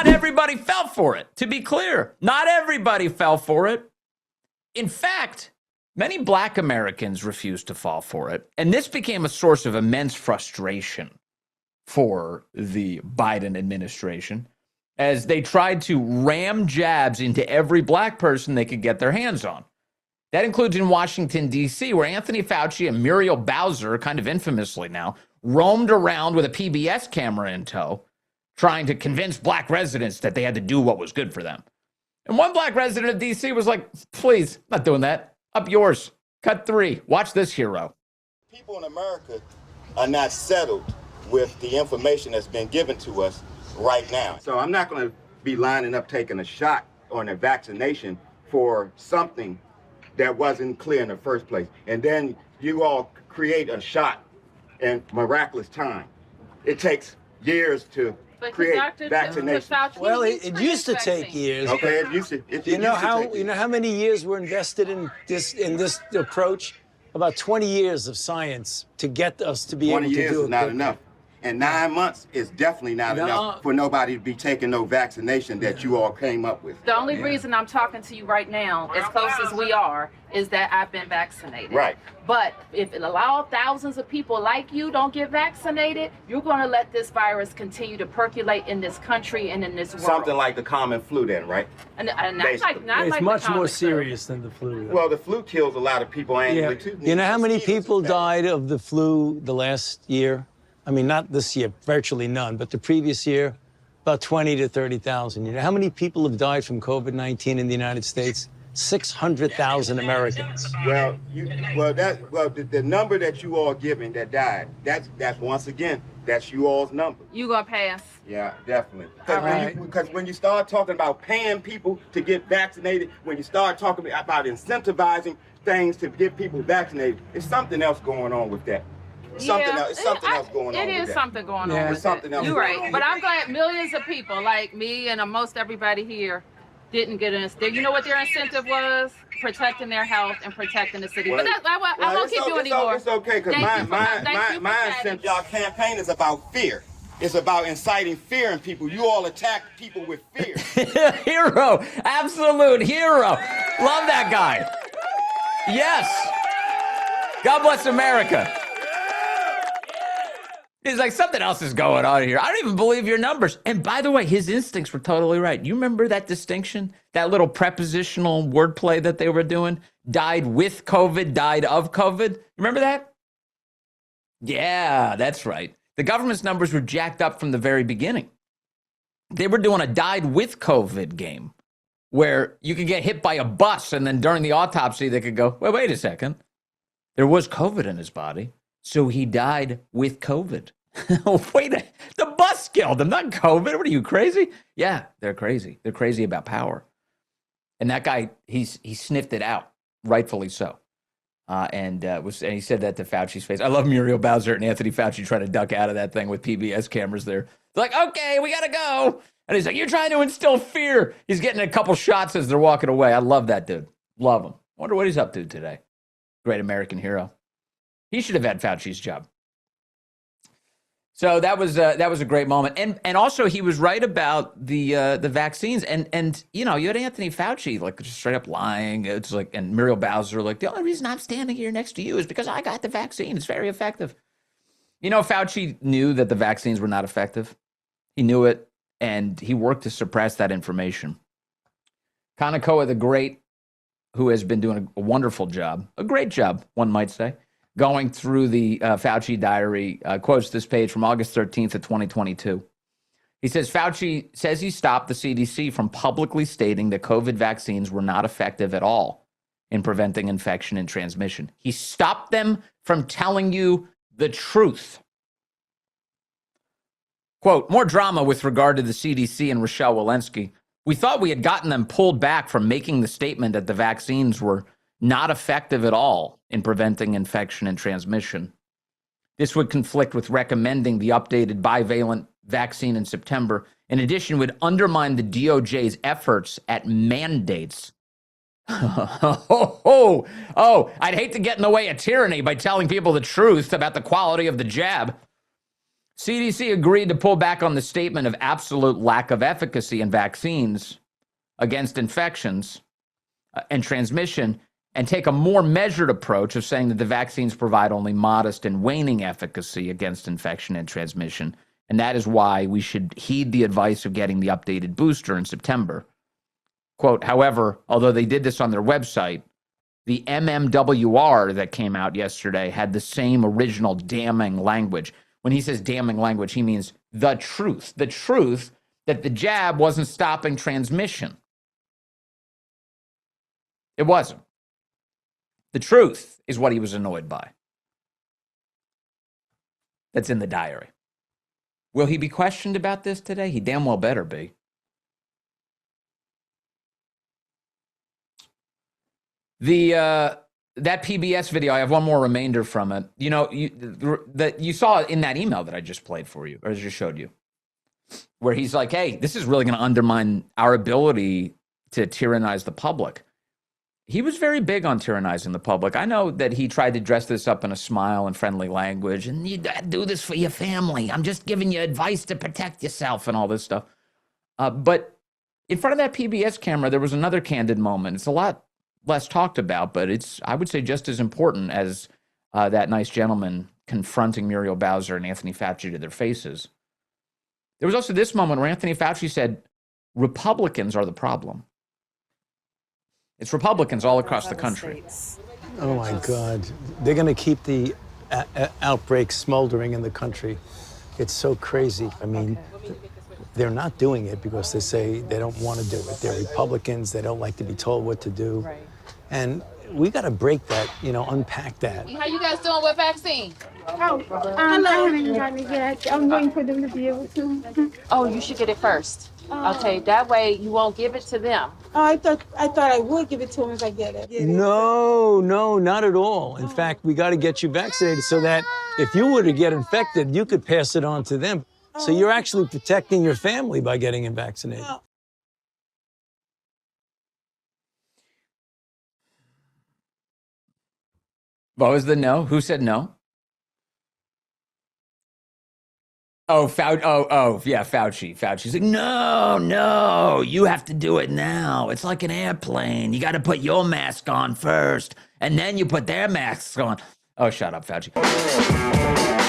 not everybody fell for it, to be clear. Not everybody fell for it. In fact, many black Americans refused to fall for it. And this became a source of immense frustration for the Biden administration as they tried to ram jabs into every black person they could get their hands on. That includes in Washington, D.C., where Anthony Fauci and Muriel Bowser, kind of infamously now, roamed around with a PBS camera in tow, trying to convince black residents that they had to do what was good for them. And one black resident of D.C. was like, please, not doing that. Up yours. Cut 3. Watch this hero. People in America are not settled with the information that's been given to us right now. So I'm not going to be lining up taking a shot or a vaccination for something that wasn't clear in the first place. And then you all create a shot in miraculous time. It takes years to create vaccination. Well, it used to take years. Okay, it used to. You know how many years were invested in this approach? About 20 years of science to get us to be able to do it. 20 years is not enough. And 9 months is definitely not enough for nobody to be taking no vaccination that you all came up with. The only reason I'm talking to you right now, as close as we are, is that I've been vaccinated. Right. But if it allows thousands of people like you don't get vaccinated, you're going to let this virus continue to percolate in this country and in this world. Something like the common flu then, right? And not it's like much the more flu. serious than the flu. Well, the flu kills a lot of people annually, too. You know how many people died of the flu the last year? I mean, not this year, virtually none, but the previous year, about 20 to 30,000. You know how many people have died from COVID-19 in the United States? 600,000 Americans. Well, the number that you all giving that died, that's once again, that's you all's number. You gonna pass? Yeah, definitely. Because when you start talking about paying people to get vaccinated, when you start talking about incentivizing things to get people vaccinated, there's something else going on with that. Something else going on. It is something going on. There's something else. You're right. But I'm glad millions of people like me and most everybody here didn't get an. You know what their incentive was? Protecting their health and protecting the city. But I won't keep you anymore. It's okay, because my incentive, y'all campaign is about fear. It's about inciting fear in people. You all attack people with fear. Hero. Absolute hero. Love that guy. Yes. God bless America. He's like, something else is going on here. I don't even believe your numbers. And by the way, his instincts were totally right. You remember that distinction? That little prepositional wordplay that they were doing? Died with COVID, died of COVID. Remember that? Yeah, that's right. The government's numbers were jacked up from the very beginning. They were doing a died with COVID game where you could get hit by a bus and then during the autopsy, they could go, well, wait a second. There was COVID in his body, so he died with COVID. Wait, the bus killed him, not COVID. What are you, crazy? Yeah, they're crazy. They're crazy about power. And that guy, he sniffed it out, rightfully so. And he said that to Fauci's face. I love Muriel Bowser and Anthony Fauci trying to duck out of that thing with PBS cameras there. They're like, okay, we got to go. And he's like, you're trying to instill fear. He's getting a couple shots as they're walking away. I love that dude. Love him. Wonder what he's up to today. Great American hero. He should have had Fauci's job. So that was a great moment, and also he was right about the vaccines, and you know, you had Anthony Fauci like just straight up lying. It's like, and Muriel Bowser like, the only reason I'm standing here next to you is because I got the vaccine. It's very effective. You know, Fauci knew that the vaccines were not effective. He knew it, and he worked to suppress that information. Kanakoa the Great, who has been doing a wonderful job, a great job, one might say, going through the Fauci diary, quotes this page from August 13th of 2022. He says, Fauci says he stopped the CDC from publicly stating that COVID vaccines were not effective at all in preventing infection and transmission. He stopped them from telling you the truth. Quote, more drama with regard to the CDC and Rochelle Walensky. We thought we had gotten them pulled back from making the statement that the vaccines were not effective at all in preventing infection and transmission. This would conflict with recommending the updated bivalent vaccine in September. In addition, would undermine the DOJ's efforts at mandates. I'd hate to get in the way of tyranny by telling people the truth about the quality of the jab. CDC agreed to pull back on the statement of absolute lack of efficacy in vaccines against infections and transmission, and take a more measured approach of saying that the vaccines provide only modest and waning efficacy against infection and transmission. And that is why we should heed the advice of getting the updated booster in September. Quote, however, although they did this on their website, the MMWR that came out yesterday had the same original damning language. When he says damning language, he means the truth that the jab wasn't stopping transmission. It wasn't. The truth is what he was annoyed by. That's in the diary. Will he be questioned about this today? He damn well better be. That PBS video, I have one more remainder from it. You know, you saw in that email that I just played for you, or just showed you, where he's like, hey, this is really going to undermine our ability to tyrannize the public. He was very big on tyrannizing the public. I know that he tried to dress this up in a smile and friendly language, and you do this for your family. I'm just giving you advice to protect yourself and all this stuff. But in front of that PBS camera, there was another candid moment. It's a lot less talked about, but it's, I would say, just as important as that nice gentleman confronting Muriel Bowser and Anthony Fauci to their faces. There was also this moment where Anthony Fauci said, Republicans are the problem. It's Republicans all across the country. Oh, my God. They're going to keep the outbreak smoldering in the country. It's so crazy. I mean, they're not doing it because they say they don't want to do it. They're Republicans. They don't like to be told what to do. Right. And we got to break that, unpack that. How you guys doing with vaccine? Oh, I haven't gotten it yet. I'm waiting for them to be able to. Oh, you should get it first. Okay, that way you won't give it to them. Oh, I thought I would give it to them if I get it. No, not at all. In fact, we got to get you vaccinated so that if you were to get infected, you could pass it on to them. So you're actually protecting your family by getting it vaccinated. What was the no? Who said no? Oh, yeah, Fauci. Fauci's like, no, you have to do it now. It's like an airplane. You got to put your mask on first, and then you put their masks on. Oh, shut up, Fauci.